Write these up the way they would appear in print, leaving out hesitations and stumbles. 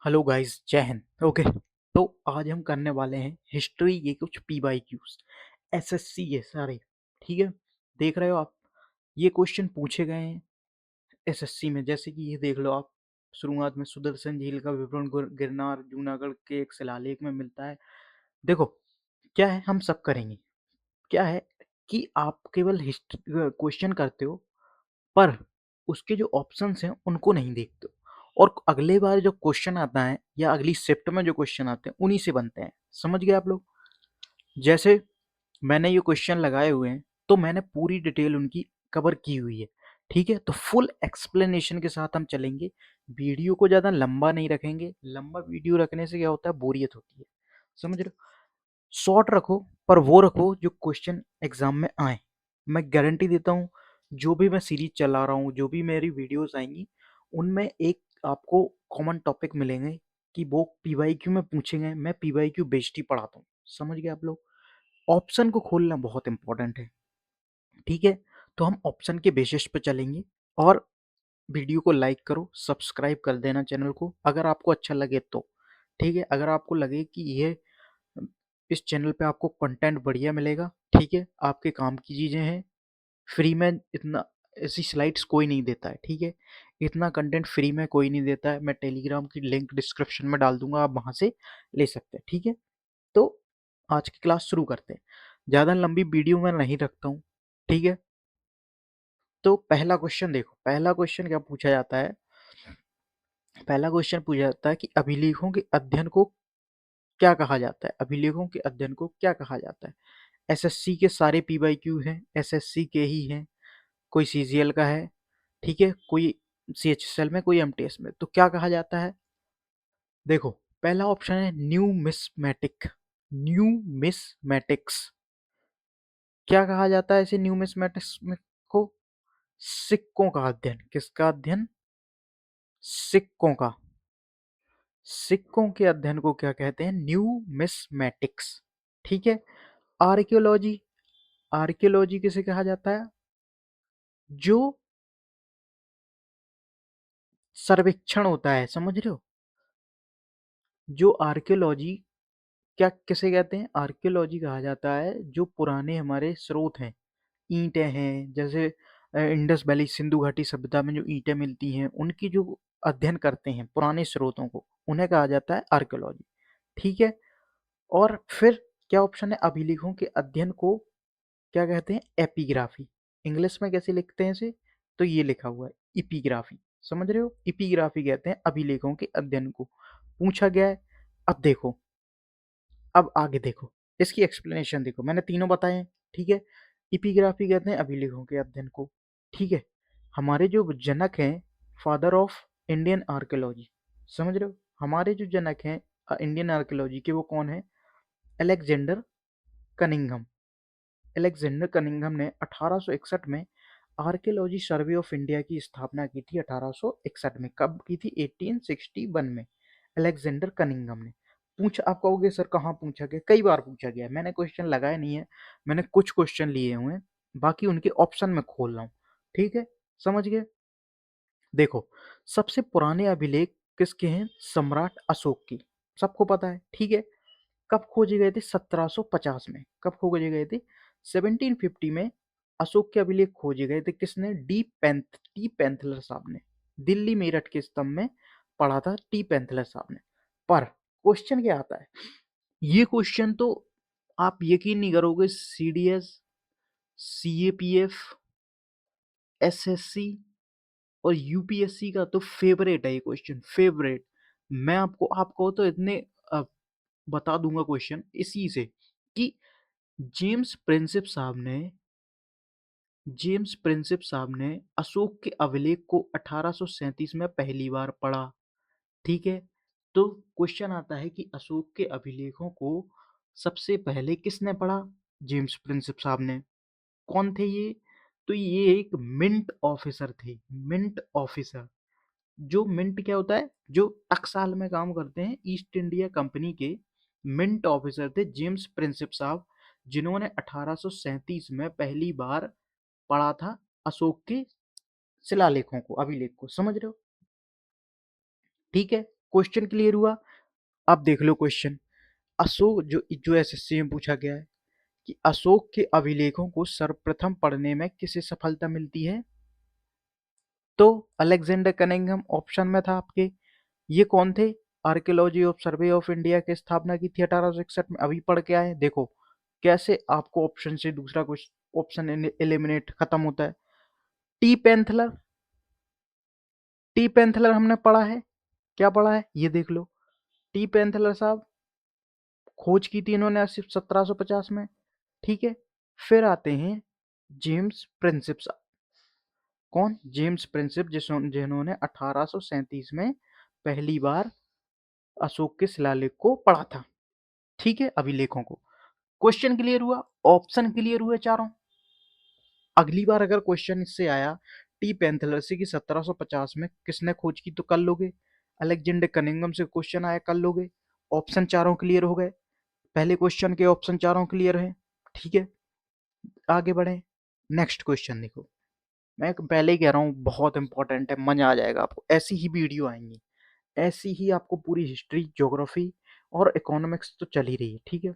Hello guys, जय Hind. Okay, तो आज हम करने वाले हैं हिस्ट्री के कुछ पीवाईक्यूज। एसएससी है सारे, ठीक है। देख रहे हो आप, ये क्वेश्चन पूछे गए हैं एसएससी में। जैसे कि ये देख लो आप, शुरुआत में सुदर्शन झील का विवरण गिरनार जूनागढ़ के एक शिलालेख में मिलता है। देखो क्या है, हम सब करेंगे। क्या है कि आप केवल हिस्ट्री क्वेश्चन करते हो, पर उसके जो ऑप्शंस हैं उनको नहीं देखते हो। और अगले बार जो क्वेश्चन आता है या अगली शिफ्ट में जो क्वेश्चन आते हैं उन्हीं से बनते हैं। समझ गए आप लोग? जैसे मैंने ये क्वेश्चन लगाए हुए हैं तो मैंने पूरी डिटेल उनकी कवर की हुई है, ठीक है। तो फुल एक्सप्लेनेशन के साथ हम चलेंगे। वीडियो को ज़्यादा लंबा नहीं रखेंगे, लंबा वीडियो रखने से क्या होता है, बोरियत होती है। समझ रहे हो? शॉर्ट रखो, पर वो रखो जो क्वेश्चन एग्जाम में आए। मैं गारंटी देता हूँ, जो भी मैं सीरीज चला रहा हूँ, जो भी मेरी वीडियोस आएंगी, उनमें एक आपको कॉमन टॉपिक मिलेंगे कि वो पीवाईक्यू में पूछेंगे। मैं पीवाईक्यू बेस्ड ही पढ़ाता हूँ। समझ गए आप लोग? ऑप्शन को खोलना बहुत इंपॉर्टेंट है, ठीक है। तो हम ऑप्शन के बेसिस पे चलेंगे। और वीडियो को लाइक करो, सब्सक्राइब कर देना चैनल को अगर आपको अच्छा लगे तो, ठीक है। अगर आपको लगे कि ये इस चैनल पे आपको कंटेंट बढ़िया मिलेगा, ठीक है, आपके काम की चीज़ें हैं, फ्री में इतना ऐसी स्लाइड्स कोई नहीं देता है, ठीक है। इतना कंटेंट फ्री में कोई नहीं देता है। मैं टेलीग्राम की लिंक डिस्क्रिप्शन में डाल दूंगा, आप वहाँ से ले सकते हैं, ठीक है। तो आज की क्लास शुरू करते हैं। ज़्यादा लंबी वीडियो मैं नहीं रखता हूँ, ठीक है। तो पहला क्वेश्चन देखो, पहला क्वेश्चन क्या पूछा जाता है। पहला क्वेश्चन पूछा जाता है कि अभिलेखों के अध्ययन को क्या कहा जाता है। अभिलेखों के अध्ययन को क्या कहा जाता है? एसएससी के सारे पीवाईक्यू हैं, एसएससी के ही हैं, कोई सीजीएल का है, ठीक है, कोई सीएचएसएल में, कोई एमटीएस में। तो क्या कहा जाता है? देखो, पहला ऑप्शन है न्यूमिस्मेटिक। न्यूमिस्मेटिक्स। क्या कहा जाता है इसे न्यूमिस्मेटिक्स में को? सिक्कों का अध्ययन। किसका अध्ययन? सिक्कों का। सिक्कों के अध्ययन को क्या कहते हैं? न्यूमिस्मेटिक्स, ठीक है। आर्कियोलॉजी। आर्कियोलॉजी किसे कहा जाता है? जो सर्वेक्षण होता है, समझ रहे हो? जो आर्कियोलॉजी, क्या किसे कहते हैं? आर्कियोलॉजी कहा जाता है जो पुराने हमारे स्रोत हैं, ईंटें हैं, जैसे इंडस वैली सिंधु घाटी सभ्यता में जो ईंटें मिलती हैं उनकी जो अध्ययन करते हैं पुराने स्रोतों को, उन्हें कहा जाता है आर्कियोलॉजी, ठीक है। और फिर क्या ऑप्शन है? अभिलेखों के अध्ययन को क्या कहते हैं? एपिग्राफी। इंग्लिश में कैसे लिखते हैं इसे? तो ये लिखा हुआ है इपिग्राफी। समझ रहे हो? इपिग्राफी कहते हैं अभिलेखों के अध्ययन को। पूछा गया है। अब देखो, अब आगे देखो, इसकी एक्सप्लेनेशन देखो। मैंने तीनों बताए हैं, ठीक है। इपिग्राफी कहते हैं अभिलेखों के अध्ययन को, ठीक है। हमारे जो जनक हैं, फादर ऑफ इंडियन आर्कियोलॉजी, समझ रहे हो? हमारे जो जनक हैं इंडियन आर्कियोलॉजी के, वो कौन है? Alexander Cunningham. अलेक्जेंडर कनिंघम ने 1861 में आर्कियोलॉजी सर्वे ऑफ इंडिया की स्थापना की थी। 1861 में। कब की थी? 1861 में अलेक्जेंडर कनिंघम ने। पूछा, आप कहोगे सर कहाँ पूछा गया? कई बार पूछा गया है। मैंने क्वेश्चन लगाए नहीं है, मैंने कुछ क्वेश्चन लिए हुए हैं, बाकी उनके ऑप्शन में खोल रहा हूँ, ठीक है। समझ गए? देखो, सबसे पुराने अभिलेख किसके हैं? सम्राट अशोक की, सबको पता है, ठीक है। कब खोजे गए थे? 1750 में। कब खोजे गए थे? 1750 में अशोक के अभिलेख खोजे गए थे। किसने? टी पैंथलर साहब ने। दिल्ली मेरठ के स्तंभ में पढ़ा था टी पैंथलर साहब ने। पर क्वेश्चन क्या आता है? ये क्वेश्चन तो आप यकीन नहीं करोगे, सीडीएस, सीएपीएफ, एसएससी और यूपीएससी का तो फेवरेट है ये क्वेश्चन, फेवरेट। मैं आपको तो इतने अ, बता दूंगा क्वेश्चन इसी से कि जेम्स प्रिंसिप साहब ने अशोक के अभिलेख को 1837 में पहली बार पढ़ा, ठीक है। तो क्वेश्चन आता है कि अशोक के अभिलेखों को सबसे पहले किसने पढ़ा? जेम्स प्रिंसिप साहब ने। कौन थे ये? तो ये एक मिंट ऑफिसर थे। Mint officer. जो मिंट क्या होता है? जो टकसाल में काम करते हैं, ईस्ट इंडिया कंपनी के मिंट ऑफिसर थे जेम्स प्रिंसिप साहब, जिन्होंने 1837 में पहली बार पढ़ा था अशोक के शिलालेखों को, अभिलेख को। समझ रहे हो? ठीक है। क्वेश्चन क्लियर हुआ? अब देख लो क्वेश्चन। अशोक जो जो एसएससी में पूछा गया है कि अशोक के अभिलेखों को सर्वप्रथम पढ़ने में किसे सफलता मिलती है? तो अलेक्जेंडर कनिंघम ऑप्शन में था आपके। ये कौन थे? Archaeology of survey of India की स्थापना की थी 1861 में। अभी पढ़ के आए, देखो कैसे आपको ऑप्शन से दूसरा कुछ ऑप्शन एलिमिनेट खत्म होता है। टी पेंथलर, टी पेंथलर हमने पढ़ा है, क्या पढ़ा है ये देख लो। टी पेंथलर साहब खोज की थी इन्होंने 1750 में, ठीक है। फिर आते हैं जेम्स प्रिंसिप साहब। कौन? जेम्स प्रिंसिप, जिन्होंने 1837 में पहली बार अशोक के शिलालेख को पढ़ा था, ठीक है, अभिलेखों को। क्वेश्चन क्लियर हुआ? ऑप्शन क्लियर हुए चारों? अगली बार अगर क्वेश्चन इससे आया टी पेंथलर से कि 1750 में किसने खोज की, तो कर लोगे। अलेक्जेंडर कनिंघम से क्वेश्चन आया, कर लोगे। ऑप्शन चारों क्लियर हो गए, पहले क्वेश्चन के ऑप्शन चारों क्लियर हैं, ठीक है। आगे बढ़े, नेक्स्ट क्वेश्चन देखो। मैं पहले ही कह रहा हूँ बहुत इंपॉर्टेंट है, मजा आ जाएगा आपको। ऐसी ही वीडियो आएंगी, ऐसी ही आपको पूरी हिस्ट्री, ज्योग्राफी और इकोनॉमिक्स तो चल ही रही है, ठीक है।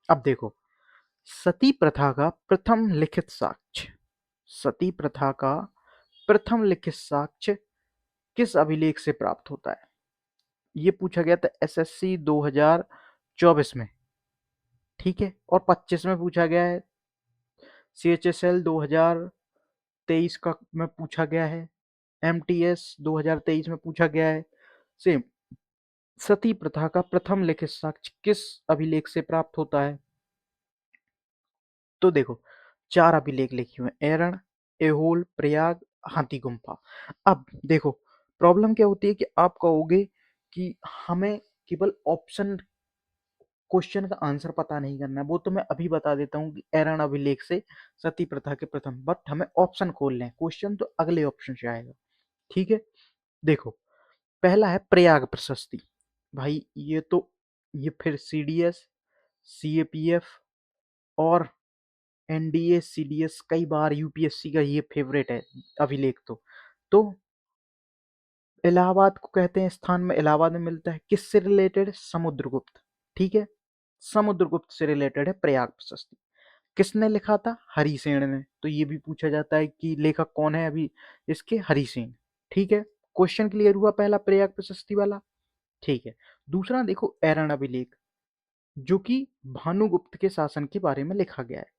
अब देखो, सती प्रथा का प्रथम लिखित साक्ष्य, सती प्रथा का प्रथम लिखित साक्ष्य किस अभिलेख से प्राप्त होता है? ये पूछा गया था एसएससी 2024 में, ठीक है, और 25 में पूछा गया है, सीएचएसएल 2023 का में पूछा गया है, एमटीएस 2023 में पूछा गया है। सेम, सती प्रथा का प्रथम लिखित साक्ष्य किस अभिलेख से प्राप्त होता है? तो देखो, चार अभिलेख लिखे हुए हैं, एरण, एहोल, प्रयाग, हाथी गुम्फा। अब देखो, प्रॉब्लम क्या होती है कि आप कहोगे कि हमें केवल ऑप्शन क्वेश्चन का आंसर पता नहीं करना है, वो तो मैं अभी बता देता हूँ कि एरण अभिलेख से सती प्रथा के प्रथम, बट हमें ऑप्शन खोल लें, क्वेश्चन तो अगले ऑप्शन से आएगा, ठीक है। देखो, पहला है प्रयाग प्रशस्ति। भाई ये फिर सीडीएस, सीएपीएफ और एनडीए, सीडीएस, कई बार यूपीएससी का ये फेवरेट है अभिलेख। तो इलाहाबाद को कहते हैं स्थान में, इलाहाबाद में मिलता है। किससे रिलेटेड? समुद्रगुप्त, ठीक है, समुद्रगुप्त से रिलेटेड है प्रयाग प्रशस्ति। किसने लिखा था? हरिसेन ने। तो ये भी पूछा जाता है कि लेखक कौन है अभी इसके? हरिसेन, ठीक है। क्वेश्चन क्लियर हुआ पहला प्रयाग प्रशस्ति वाला, ठीक है। दूसरा देखो, एरण अभिलेख, जो कि भानुगुप्त के शासन के बारे में लिखा गया है।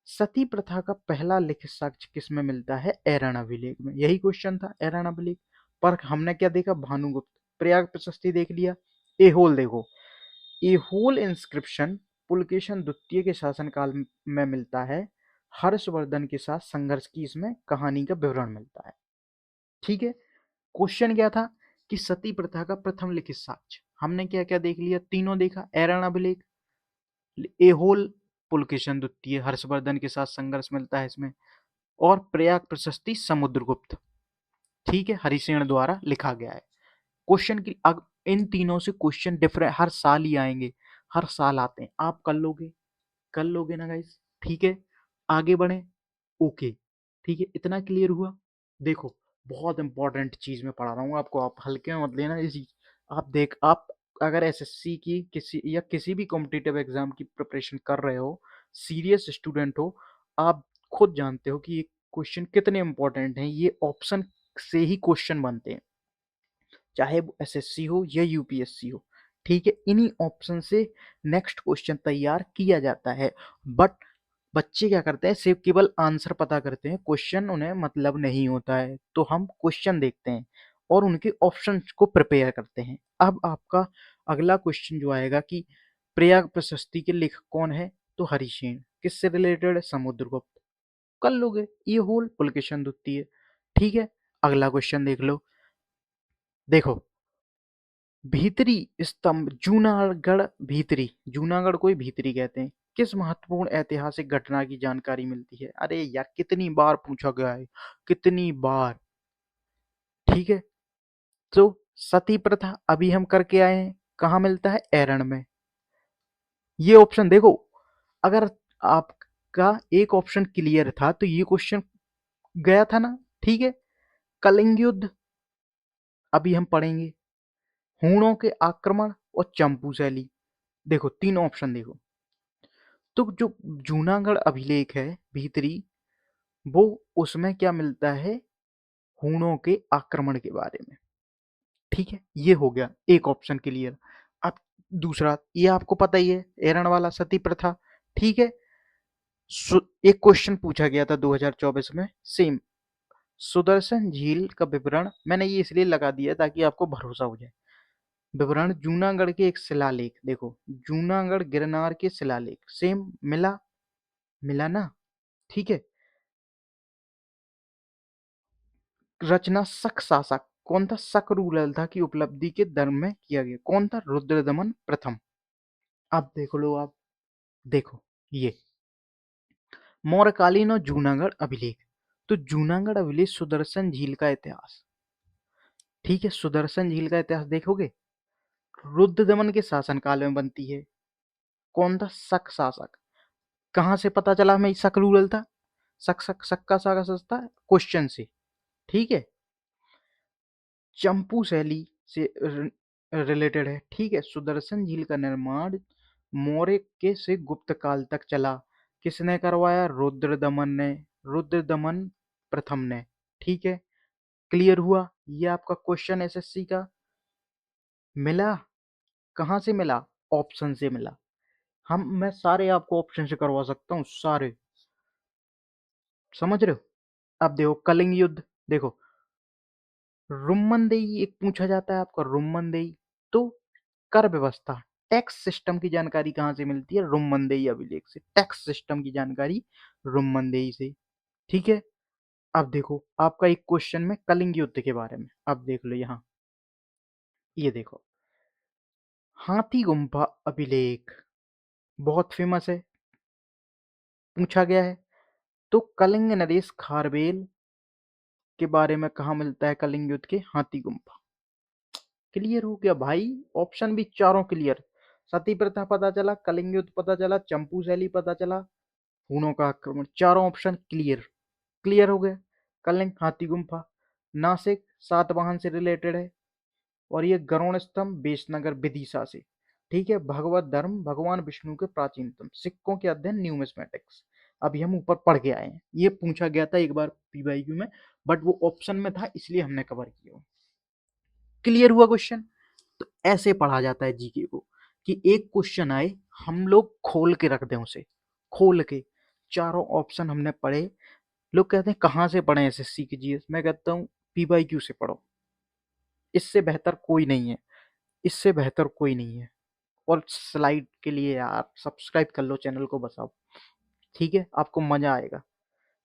सती प्रथा का पहला लिखित साक्ष्य किसमें मिलता है? एरण अभिलेख में। यही क्वेश्चन था, एरण अभिलेख। पर हमने क्या देखा? भानुगुप्त। प्रयाग प्रशस्ति देख लिया। एहोल देखो, एहोल इंस्क्रिप्शन पुलकेशन द्वितीय के शासनकाल में मिलता है। हर्षवर्धन के साथ संघर्ष की इसमें कहानी का विवरण मिलता है, ठीक है। क्वेश्चन क्या था कि सती प्रथा का प्रथम लिखित साक्ष्य, हमने क्या क्या देख लिया? तीनों देखा, एरण अभिलेख, एहोल, पुलकेशन द्वितीय, हर्षवर्धन के साथ संघर्ष मिलता है इसमें, और प्रयाग प्रशस्ति समुद्रगुप्त, ठीक है, हरिसेन द्वारा लिखा गया है। क्वेश्चन की इन तीनों से क्वेश्चन डिफरेंट हर साल ही आएंगे, हर साल आते हैं। आप कर लोगे ना गाइस, ठीक है। आगे बढ़े, ओके, ठीक है, इतना क्लियर हुआ। देखो, बहुत इंपॉर्टेंट चीज मैं पढ़ा रहा हूँ आपको, आप हल्के में मत लेना इसी। आप अगर एसएससी की किसी भी कॉम्पिटिटिव एग्जाम की प्रिपरेशन कर रहे हो, सीरियस स्टूडेंट हो, आप खुद जानते हो कि ये क्वेश्चन कितने इंपॉर्टेंट हैं। ये ऑप्शन से ही क्वेश्चन बनते हैं, चाहे वो एसएससी हो या यूपीएससी हो, ठीक है। इन्हीं ऑप्शन से नेक्स्ट क्वेश्चन तैयार किया जाता है। बट बच्चे क्या करते हैं? सिर्फ केवल आंसर पता करते हैं, क्वेश्चन उन्हें मतलब नहीं होता है। तो हम क्वेश्चन देखते हैं और उनके ऑप्शन को प्रिपेयर करते हैं। अब आपका अगला क्वेश्चन जो आएगा कि प्रयाग प्रशस्ति के लेखक कौन है? तो हरिसेन। किससे रिलेटेड है? समुद्रगुप्त। कर लोगे, ये होल पुलकेशन द्वितीय, ठीक है। अगला क्वेश्चन देख लो। देखो, भीतरी स्तंभ जूनागढ़, भीतरी, जूनागढ़ को ही भीतरी कहते हैं, किस महत्वपूर्ण ऐतिहासिक घटना की जानकारी मिलती है? अरे यार, कितनी बार पूछा गया है, कितनी बार, ठीक है। तो सती प्रथा अभी हम करके आए हैं, कहाँ मिलता है? एरण में। ये ऑप्शन देखो, अगर आपका एक ऑप्शन क्लियर था तो ये क्वेश्चन गया था ना, ठीक है। कलिंग युद्ध अभी हम पढ़ेंगे, हूणों के आक्रमण और चंपू शैली। देखो तीन ऑप्शन देखो। तो जो जूनागढ़ अभिलेख है भीतरी, वो उसमें क्या मिलता है, हूणों के आक्रमण के बारे में। ठीक है, ये हो गया एक ऑप्शन क्लियर। अब दूसरा, ये आपको पता ही है, एरण वाला सती प्रथा। ठीक है, एक क्वेश्चन पूछा गया था 2024 में सेम, सुदर्शन झील का विवरण, मैंने ये इसलिए लगा दिया ताकि आपको भरोसा हो जाए। विवरण जूनागढ़ के एक शिलालेख, देखो जूनागढ़ गिरनार के शिलालेख सेम मिला, मिला ना। ठीक है, रचना शक शासक, कौन था, शक रूरल था की उपलब्धि के धर्म में किया गया, कौन था, रुद्रदमन प्रथम। अब देख लो आप, देखो ये मौर्यकालीन और जूनागढ़ अभिलेख। तो जूनागढ़ अभिलेख सुदर्शन झील का इतिहास। ठीक है, सुदर्शन झील का इतिहास देखोगे, रुद्रदमन के शासनकाल में बनती है। कौन था, शक शासक। कहां से पता चला हमें शक रूरल था, शक शक शक का सागा सस्ता, क्वेश्चन से। ठीक है, चंपू शैली से रिलेटेड है। ठीक है, सुदर्शन झील का निर्माण मौर्य के से गुप्त काल तक चला। किसने करवाया, रुद्रदमन ने, रुद्रदमन प्रथम ने। ठीक है, क्लियर हुआ, ये आपका क्वेश्चन एसएससी का मिला। कहाँ से मिला, ऑप्शन से मिला। मैं सारे आपको ऑप्शन से करवा सकता हूँ सारे, समझ रहे हो। अब देखो कलिंग युद्ध, देखो रुम्मनदेई एक पूछा जाता है आपका, रुम्मनदेई। तो कर व्यवस्था, टैक्स सिस्टम की जानकारी कहाँ से मिलती है, रुम्मनदेई अभिलेख से, टैक्स सिस्टम की जानकारी रुम्मनदेई से। ठीक है, अब देखो आपका एक क्वेश्चन में कलिंग युद्ध के बारे में, अब देख लो यहाँ, ये देखो हाथी गुम्फा अभिलेख बहुत फेमस है, पूछा गया है। तो कलिंग नरेश खारवेल के बारे में कहाँ मिलता है, कलिंग युद्ध के हाथी गुम्फा। क्लियर हो गया भाई, ऑप्शन भी चारों क्लियर। सती प्रथा पता चला, कलिंग युद्ध पता चला, चंपू शैली पता चला, हूणों का आक्रमण, चारों ऑप्शन क्लियर। क्लियर हो गया, कलिंग हाथी गुम्फा, नासिक सातवाहन से रिलेटेड है, और ये गरुड़ स्तंभ बेसनगर विदिशा से। ठीक है, भगवत धर्म भगवान विष्णु के प्राचीनतम सिक्कों के अध्ययन न्यूमिस्मेटिक्स। अभी हम ऊपर पढ़ के आए हैं, ये पूछा गया था एक बार पीवाईक्यू में, बट वो ऑप्शन में था इसलिए हमने कवर किया। क्लियर हुआ क्वेश्चन। तो ऐसे पढ़ा जाता है जीके को, कि एक क्वेश्चन आए हम लोग खोल के रख दें उसे, खोल के चारों ऑप्शन हमने पढ़े। लोग कहते हैं कहाँ से पढ़े एसएससी की जीएस, मैं कहता हूँ पीवाईक्यू से पढ़ो, इससे बेहतर कोई नहीं है, इससे बेहतर कोई नहीं है। और स्लाइड के लिए यार सब्सक्राइब कर लो चैनल को, बस आप। ठीक है, आपको मजा आएगा,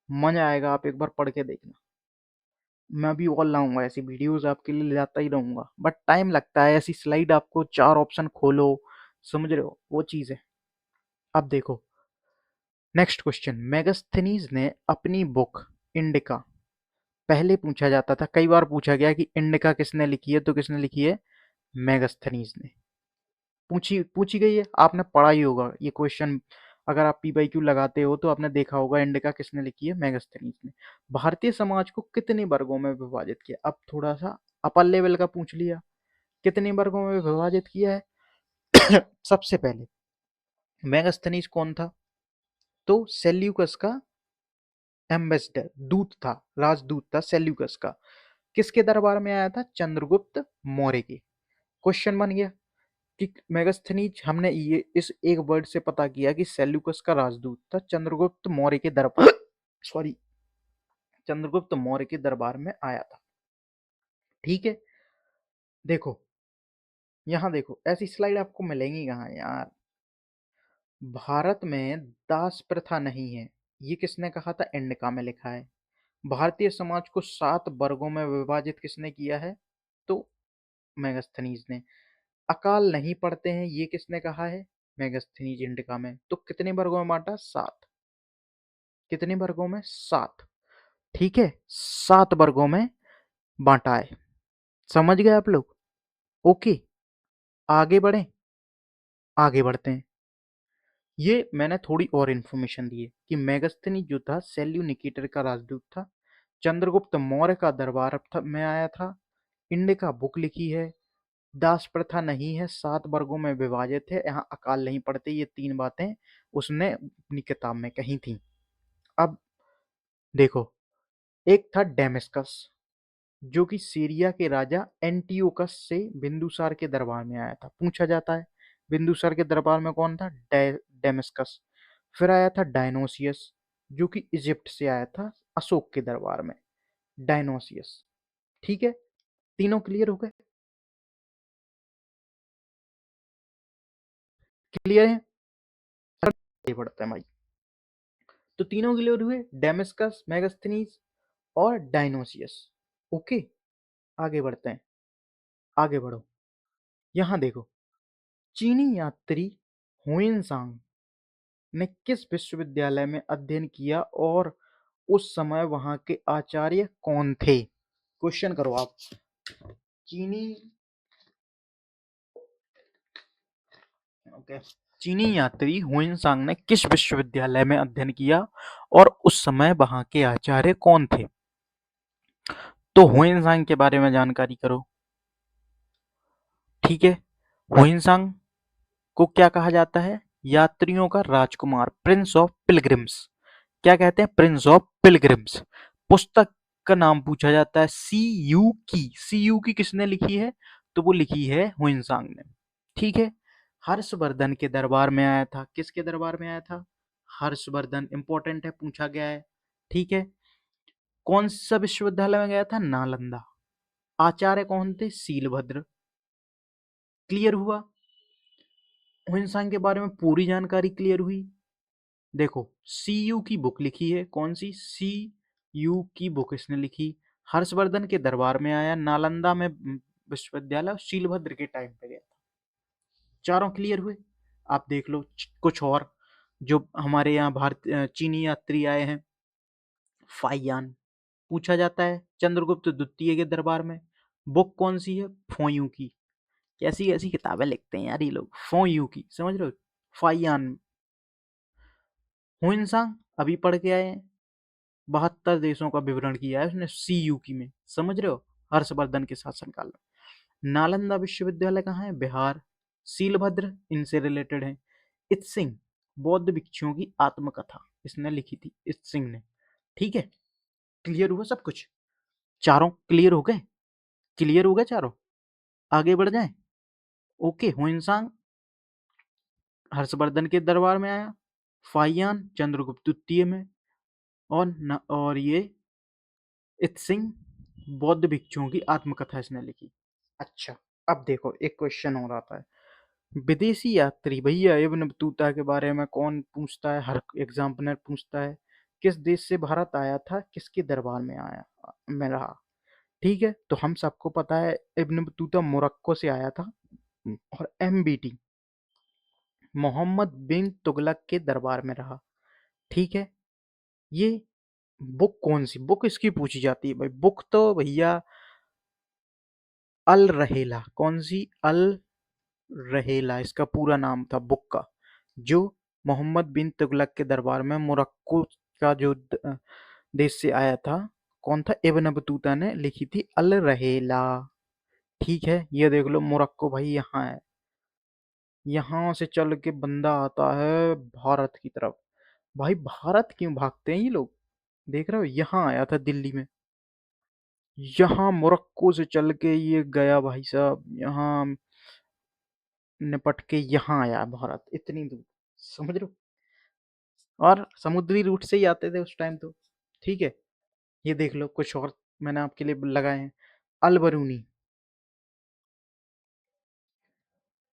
मजा आएगा, आप एक बार पढ़ के देखना। मैं भी और लाऊंगा ऐसी वीडियोस आपके लिए, ले जाता ही रहूंगा, बट टाइम लगता है, ऐसी स्लाइड आपको चार ऑप्शन खोलो, समझ रहे हो, वो चीज है। अब देखो नेक्स्ट क्वेश्चन, मेगास्थनीज ने अपनी बुक इंडिका, पहले पूछा जाता था, कई बार पूछा गया कि इंडिका किसने लिखी है, तो किसने लिखी है, मेगास्थनीज ने। पूछी पूछी गई है, आपने पढ़ा ही होगा ये क्वेश्चन, अगर आप पीवाईक्यू लगाते हो तो आपने देखा होगा, इंडिका किसने लिखी है, मेगास्थनीज ने। भारतीय समाज को कितने वर्गों में विभाजित किया, अब थोड़ा सा अपर लेवल का पूछ लिया, कितने वर्गों में विभाजित किया है। सबसे पहले मेगास्थनीज कौन था, तो सेल्यूकस का एम्बेसडर, दूत था, राजदूत था सेल्यूकस का। किसके दरबार में आया था, चंद्रगुप्त मौर्य के। क्वेश्चन बन गया कि मेगास्थनीज, हमने ये इस एक वर्ड से पता किया कि सेल्यूकस का राजदूत था, चंद्रगुप्त मौर्य के दरबार, सॉरी, चंद्रगुप्त मौर्य के दरबार में आया था। ठीक है, देखो यहाँ देखो, ऐसी स्लाइड आपको मिलेंगी कहाँ यार। भारत में दास प्रथा नहीं है, ये किसने कहा था, इंडिका में लिखा है। भारतीय समाज को 7 वर्गों में विभाजित किसने किया है, तो मेगास्थनीज ने। अकाल नहीं पढ़ते हैं, ये किसने कहा है, मेगास्थनीज, इंडिका में। तो कितने वर्गों में बांटा, 7, कितने वर्गों में, 7। ठीक है, 7 वर्गों में बांटा है, समझ गए आप लोग। ओके, आगे बढ़े, आगे बढ़ते हैं। ये मैंने थोड़ी और इन्फॉर्मेशन दी है कि मेगास्थनी जो था सेल्यूनिकेटर का राजदूत था, चंद्रगुप्त मौर्य का दरबार में आया था, इंडिका बुक लिखी है, दास प्रथा नहीं है, 7 वर्गों में विभाजित है, यहाँ अकाल नहीं पड़ते। ये 3 बातें उसने अपनी किताब में कही थी। अब देखो, एक था डेमेस्कस, जो कि सीरिया के राजा एंटियोकस से बिंदुसार के दरबार में आया था। पूछा जाता है बिंदुसार के दरबार में कौन था? डेमेस्कस। फिर आया था डायनोसियस, जो कि इजिप्ट से आया था अशोक के दरबार में। डायनोसियस। ठीक है, तीनों क्लियर हो गए? क्लियर है? आगे बढ़ता है भाई। तो तीनों क्लियर हुए, डेमेस्कस, मेगास्थनीज और डायनोसियस। ओके, आगे बढ़ते हैं। आगे बढ़ो, यहां देखो, चीनी यात्री हुइनसांग ने किस विश्वविद्यालय में अध्ययन किया और उस समय वहां के आचार्य कौन थे? क्वेश्चन करो आप। चीनी ओके, चीनी यात्री हुइनसांग ने किस विश्वविद्यालय में अध्ययन किया और उस समय वहां के आचार्य कौन थे? तो हुइनसांग के बारे में जानकारी करो। ठीक है, हुइनसांग को क्या कहा जाता है? यात्रियों का राजकुमार, प्रिंस ऑफ पिलग्रिम्स। क्या कहते हैं? Prince of pilgrims. पुस्तक का नाम पूछा जाता है सी यू की। सी यू की किसने लिखी है? तो वो लिखी है हुइनसांग ने। ठीक है, हर्षवर्धन के दरबार में आया था। किसके दरबार में आया था? हर्षवर्धन। इंपॉर्टेंट है, पूछा गया है। ठीक है, कौन सा विश्वविद्यालय में गया था? नालंदा। आचार्य कौन थे? शीलभद्र। क्लियर हुआ? हुइनसांग के बारे में पूरी जानकारी क्लियर हुई। देखो, सी यू की बुक लिखी है। कौन सी? सी यू की बुक इसने लिखी। हर्षवर्धन के दरबार में आया, नालंदा में विश्वविद्यालय, शीलभद्र के टाइम पे गया। चारों क्लियर हुए? आप देख लो कुछ और जो हमारे यहाँ भारत चीनी यात्री आए हैं। फाइयान पूछा जाता है चंद्रगुप्त द्वितीय के दरबार में। बुक कौन सी है? फोयू की। कैसी कैसी किताबें लिखते हैं यार ये लोग। फोयू की, समझ रहे हो? फाइयान। हुइनसांग अभी पढ़ के आए हैं, 72 देशों का विवरण किया है उसने सीयूकी में। समझ रहे हो? हर्षवर्धन के शासनकाल में। नालंदा विश्वविद्यालय कहाँ है? बिहार। सीलभद्र इनसे रिलेटेड है। इत्सिंग बौद्ध भिक्षुओं की आत्मकथा इसने लिखी थी, इत्सिंग ने। ठीक है, क्लियर हुआ सब कुछ? चारों क्लियर हो गए? क्लियर हो गए चारों? आगे बढ़ जाए। ओके, हुइनसांग हर्षवर्धन के दरबार में आया, फाइयान चंद्रगुप्त द्वितीय में, और ये इत्सिंग बौद्ध भिक्षुओं की आत्मकथा इसने लिखी। अच्छा, अब देखो एक क्वेश्चन और आता है। विदेशी यात्री भैया इब्न बतूता के बारे में कौन पूछता है? हर एग्जाम्पलर पूछता है। किस देश से भारत आया था, किसके दरबार में आया में रहा? ठीक है, तो हम सबको पता है इब्न बतूता मोरक्को से आया था और एमबीटी मोहम्मद बिन तुगलक के दरबार में रहा। ठीक है, ये बुक कौन सी बुक इसकी पूछी जाती है भाई? बुक तो भैया अल रहेला। कौन सी? अल रहेला इसका पूरा नाम था बुक का, जो मोहम्मद बिन तुगलक के दरबार में मोरक्को का जो देश से आया था, कौन था? इब्न बतूता ने लिखी थी अल रहेला। ठीक है, ये देख लो मोरक्को भाई यहाँ है। यहाँ से चल के बंदा आता है भारत की तरफ। भाई भारत क्यों भागते हैं ये लोग? देख रहे हो, यहाँ आया था दिल्ली में। यहाँ मोरक्को से चल के ये गया भाई साहब, यहाँ निपट के यहाँ आया भारत, इतनी दूर। समझ रहे हो? और समुद्री रूट से ही आते थे उस टाइम तो। ठीक है, ये देख लो कुछ और मैंने आपके लिए लगाए हैं। अल बरूनी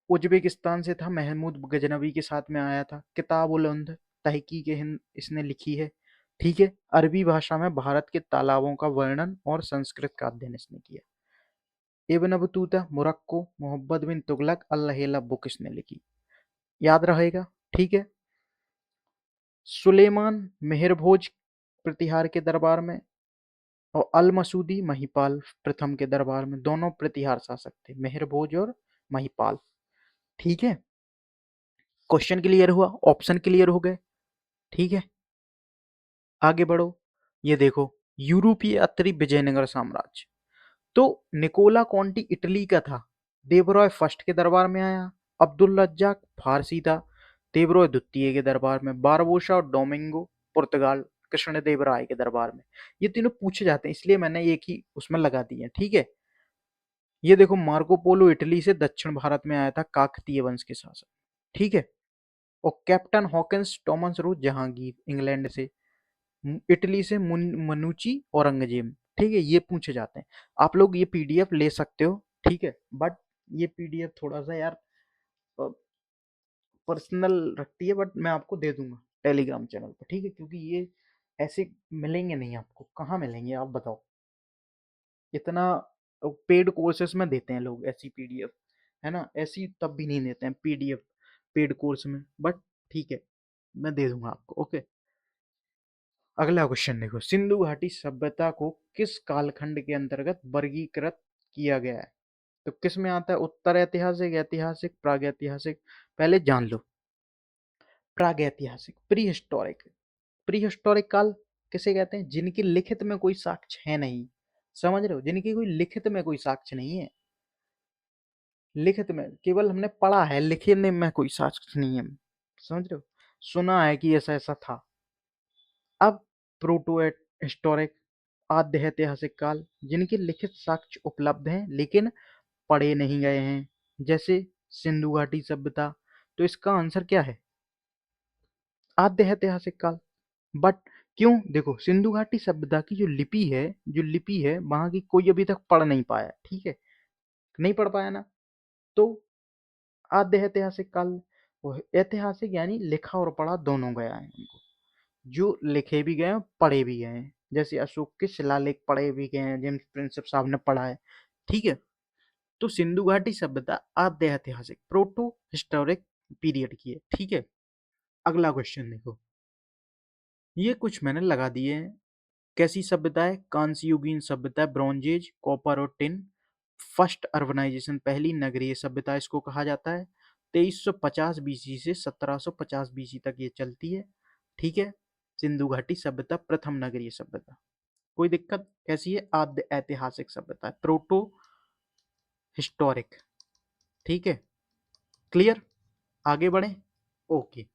उज्बेकिस्तान से था, महमूद गजनवी के साथ में आया था। किताब उल हिंद तहकीक हिंद इसने लिखी है। ठीक है, अरबी भाषा में भारत के तालाबों का वर्णन और संस्कृत का अध्ययन इसने किया। इब्न बतूता मोरक्को, मोहम्मद बिन तुगलक, अल रहेला बुक इसने लिखी। याद रहेगा? ठीक है, सुलेमान मेहरभोज प्रतिहार के दरबार में और अल मसूदी महिपाल प्रथम के दरबार में। दोनों प्रतिहार शासक थे, मेहरभोज और महिपाल। ठीक है, क्वेश्चन क्लियर हुआ, ऑप्शन क्लियर हो गए। ठीक है, आगे बढ़ो। ये देखो, यूरोपीय यात्री विजयनगर साम्राज्य। तो निकोला कॉन्टी इटली का था। देवराय फर्स्ट के दरबार में आया, अब्दुल रज्जाक फारसी था, देवराय द्वितीय के दरबार में, बारबोसा और डोमिंगो पुर्तगाल, कृष्ण देव राय के दरबार में। ये तीनों पूछे जाते हैं, इसलिए मैंने एक ही उसमें लगा दिए, ठीक है। ये देखो, मार्को पोलो इटली से दक्षिण भारत में आया था काकतीय वंश के शासक, ठीक है। और captain Hawkins Thomas Roe Jahangir England से, इटली से मनुची औरंगजेब, ठीक है। ये पूछे जाते हैं। आप लोग ये पीडीएफ ले सकते हो, ठीक है, बट ये पीडीएफ थोड़ा सा यार पर्सनल रखती है, बट मैं आपको दे दूंगा टेलीग्राम चैनल पर, ठीक है, क्योंकि ये ऐसे मिलेंगे नहीं आपको, कहाँ मिलेंगे आप बताओ। इतना पेड कोर्सेस में देते हैं लोग ऐसी पीडीएफ, है ना, ऐसी तब भी नहीं देते हैं पीडीएफ पेड कोर्स में, बट ठीक है, मैं दे दूंगा आपको, ओके। अगला क्वेश्चन देखो, सिंधु घाटी सभ्यता को किस कालखंड के अंतर्गत वर्गीकृत किया गया है? तो किस में आता है? उत्तर ऐतिहासिक, ऐतिहासिक, प्रागैतिहासिक? पहले जान लो। प्रागैतिहासिक, प्री हिस्टोरिक। प्री हिस्टोरिक काल किसे कहते हैं? जिनकी लिखित में कोई साक्ष्य है नहीं, समझ रहे हो, जिनकी कोई लिखित में कोई साक्ष्य नहीं है, लिखित में केवल हमने पढ़ा है, लिखने में कोई साक्ष्य नहीं है, समझ रहे हो, सुना है कि ऐसा ऐसा था। अब प्रोटो हिस्टोरिक, आद्य ऐतिहासिक काल, जिनके लिखित साक्ष्य उपलब्ध हैं लेकिन पढ़े नहीं गए हैं, जैसे सिंधु घाटी सभ्यता। तो इसका आंसर क्या है? आद्य ऐतिहासिक काल। बट क्यों? देखो, सिंधु घाटी सभ्यता की जो लिपि है वहां की कोई अभी तक पढ़ नहीं पाया, ठीक है, नहीं पढ़ पाया ना, तो आद्य ऐतिहासिक काल। वो ऐतिहासिक यानी लिखा और पढ़ा दोनों गया है उनको, जो लिखे भी गए हैं पढ़े भी गए हैं, जैसे अशोक के शिलालेख पढ़े भी गए हैं, जेम्स प्रिंसेप साहब ने पढ़ा है, ठीक है। तो सिंधु घाटी सभ्यता आद्य ऐतिहासिक प्रोटो हिस्टोरिक पीरियड की है, ठीक है। अगला क्वेश्चन देखो, ये कुछ मैंने लगा दिए हैं। कैसी सभ्यता है? कांस्य युगीन सभ्यता, ब्रॉन्ज एज, कॉपर और टिन। फर्स्ट अर्बनाइजेशन, पहली नगरीय सभ्यता इसको कहा जाता है। 2350 बीसी से 1750 बीसी तक ये चलती है, ठीक है। सिंधु घाटी सभ्यता प्रथम नगरीय सभ्यता। कोई दिक्कत? कैसी है? आद्य ऐतिहासिक सभ्यता है, प्रोटो हिस्टोरिक, ठीक है। क्लियर? आगे बढ़े, ओके।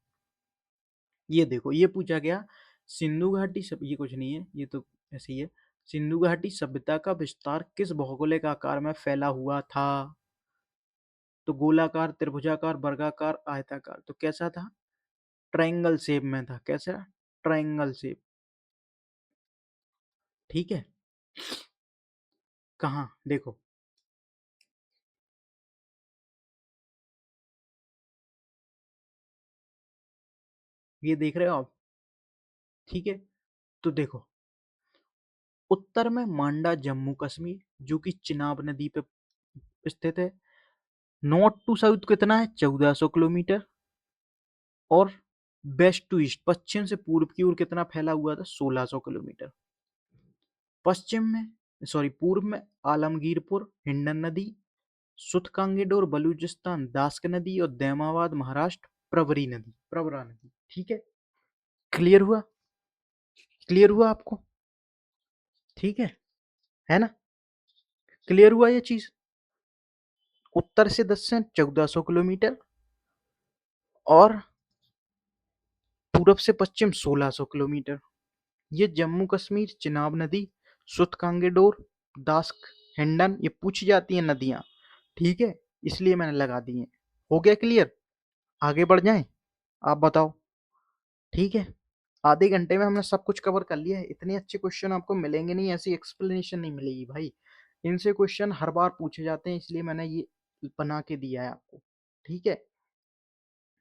ये देखो, ये पूछा गया, सिंधु घाटी सब, ये कुछ नहीं है, ये तो ऐसे ही है। सिंधु घाटी सभ्यता का विस्तार किस भौगोलिक आकार में फैला हुआ था? तो गोलाकार, त्रिभुजाकार, वर्गाकार, आयताकार। तो कैसा था? ट्रायंगल शेप में था। कैसा? ट्रायंगल शेप, ठीक है। कहाँ देखो, ये देख रहे हो आप, ठीक है। तो देखो, उत्तर में मांडा जम्मू कश्मीर, जो कि चिनाब नदी पे स्थित है। नॉर्थ टू साउथ कितना है? 1400 किलोमीटर। और वेस्ट टू ईस्ट, पश्चिम से पूर्व की ओर कितना फैला हुआ था? 1600 किलोमीटर। पश्चिम में, सॉरी, पूर्व में आलमगीरपुर, हिंडन नदी, सुतकांगेडोर बलूचिस्तान, दास्क नदी, और दैमाबाद महाराष्ट्र, प्रवरा नदी, ठीक है। क्लियर हुआ? क्लियर हुआ आपको? ठीक है ना? क्लियर हुआ ये चीज? उत्तर से दक्षिण 1400 किलोमीटर, और पूरब से पश्चिम 1600 किलोमीटर। ये जम्मू कश्मीर, चिनाब नदी, सुतकांगेडोर, दास्क, हिंडन, ये पूछी जाती हैं नदियां, ठीक है, इसलिए मैंने लगा दी हैं। हो गया क्लियर? आगे बढ़ जाएं? आप बताओ, ठीक है। आधे घंटे में हमने सब कुछ कवर कर लिया है। इतने अच्छे क्वेश्चन आपको मिलेंगे नहीं, ऐसी एक्सप्लेनेशन नहीं मिलेगी भाई। इनसे क्वेश्चन हर बार पूछे जाते हैं, इसलिए मैंने ये बना के दिया है आपको, ठीक है।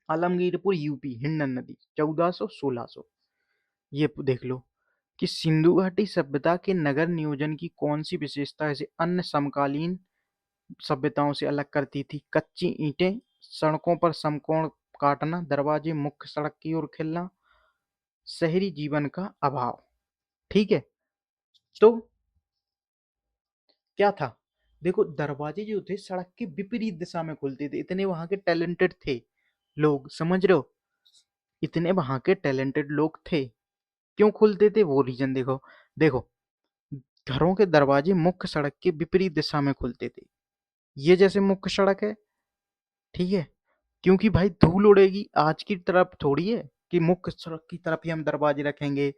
आलमगीरपुर यूपी, हिंडन नदी, 1400 1600। ये देख लो कि सिंधु घाटी सभ्यता के नगर नियोजन की कौन सी विशेषता इसे अन्य समकालीन सभ्यताओं से अलग करती थी? कच्ची ईंटें, सड़कों पर समकोण काटना, दरवाजे मुख्य सड़क की ओर खिलना, शहरी जीवन का अभाव, ठीक है। तो क्या था? देखो, दरवाजे जो थे सड़क के विपरीत दिशा में खुलते थे, इतने वहां के टैलेंटेड थे लोग, समझ रहे हो, इतने वहां के टैलेंटेड लोग थे। क्यों खुलते थे वो रीजन देखो। देखो, घरों के दरवाजे मुख्य सड़क के विपरीत दिशा में खुलते थे, ये जैसे मुख्य सड़क है, ठीक है, क्योंकि भाई धूल उड़ेगी, आज की तरफ थोड़ी है कि मुख्य सड़क की तरफ ही हम दरवाजे रखेंगे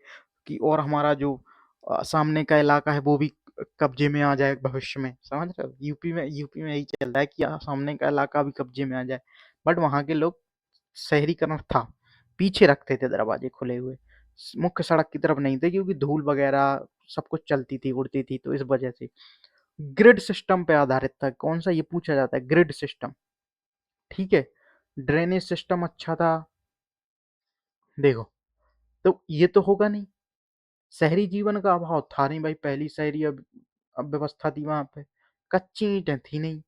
कि और हमारा जो सामने का इलाका है वो भी कब्जे में आ जाए भविष्य में, समझ रहे हो? यूपी में यही चल रहा है कि सामने का इलाका भी कब्जे में आ जाए। बट वहां के लोग, शहरीकरण था, पीछे रखते थे दरवाजे खुले हुए, मुख्य सड़क की तरफ नहीं थे, क्योंकि धूल वगैरह सब कुछ चलती थी, उड़ती थी, तो इस वजह से ग्रिड सिस्टम पे आधारित था। कौन सा, ये पूछा जाता है, ग्रिड सिस्टम, ठीक है। ड्रेनेज सिस्टम अच्छा था, देखो, तो ये तो होगा नहीं, शहरी जीवन का अभाव था नहीं भाई, पहली शहरी अब व्यवस्था थी वहां पे, कच्ची ईंटें थी नहीं,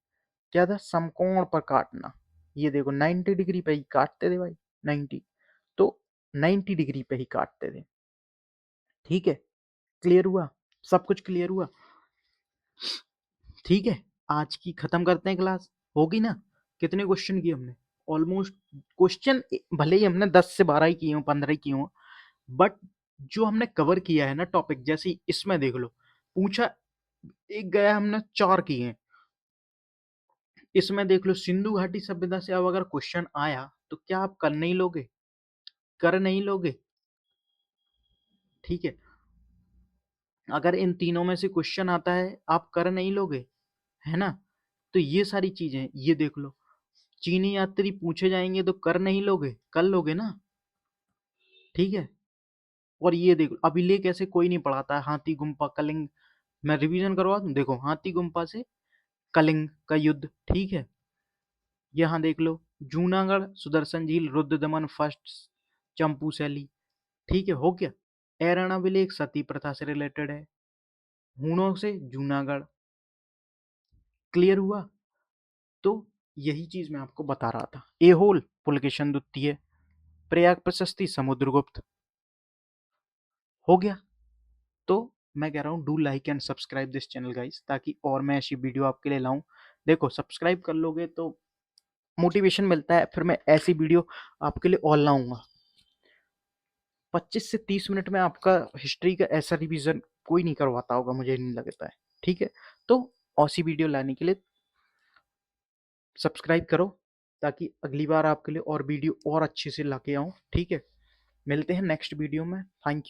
क्या था, समकोण पर काटना, ये देखो 90 डिग्री पे ही काटते थे भाई, 90, तो 90 डिग्री पे ही काटते थे, ठीक है। क्लियर हुआ, सब कुछ क्लियर हुआ, ठीक है। आज की खत्म करते हैं क्लास, होगी ना? कितने क्वेश्चन किए हमने? ऑलमोस्ट क्वेश्चन भले ही हमने 10 से 12 ही किए हो, 15 ही किए हो, बट जो हमने कवर किया है ना टॉपिक, जैसे इसमें देख लो, पूछा एक गया, हमने 4 किए हैं। इसमें देख लो, सिंधु घाटी सभ्यता से अब अगर क्वेश्चन आया तो क्या आप कर नहीं लोगे? कर नहीं लोगे? ठीक है, अगर इन तीनों में से क्वेश्चन आता है, आप कर नहीं लोगे, है ना? तो ये सारी चीजें, ये देख लो, चीनी यात्री पूछे जाएंगे तो कर नहीं लोगे, कर लोगे ना, ठीक है। और ये देखो, अभिलेख ऐसे कोई नहीं पढ़ाता है, हाथी गुम्फा कलिंग, मैं रिवीजन करवा दूं, देखो, हाथी गुम्फा से कलिंग का युद्ध, ठीक है। यहाँ देख लो, जूनागढ़, सुदर्शन झील, रुद्र दमन फर्स्ट, चंपू शैली, ठीक है, हो गया। ऐरण अभिलेख सती प्रथा से रिलेटेड है, हूणों से जूनागढ़, क्लियर हुआ? तो यही चीज मैं आपको बता रहा था। एहोल पुलकेशन द्वितीय, प्रयाग प्रशस्ति समुद्रगुप्त, हो गया। तो मैं कह रहा हूँ, do like and subscribe this channel guys, ताकि और मैं ऐसी वीडियो आपके लिए लाऊं। देखो, सब्सक्राइब कर लोगे तो मोटिवेशन मिलता है, फिर मैं ऐसी वीडियो आपके लिए और लाऊंगा। 25 से 30 मिनट में आपका हिस्ट्री का ऐसा रिवीजन कोई नहीं करवाता होगा, मुझे नहीं लगता है, ठीक है। तो ऐसी वीडियो लाने के लिए सब्सक्राइब करो, ताकि अगली बार आपके लिए और वीडियो और अच्छे से लाके आऊँ, ठीक है। मिलते हैं नेक्स्ट वीडियो में, थैंक यू।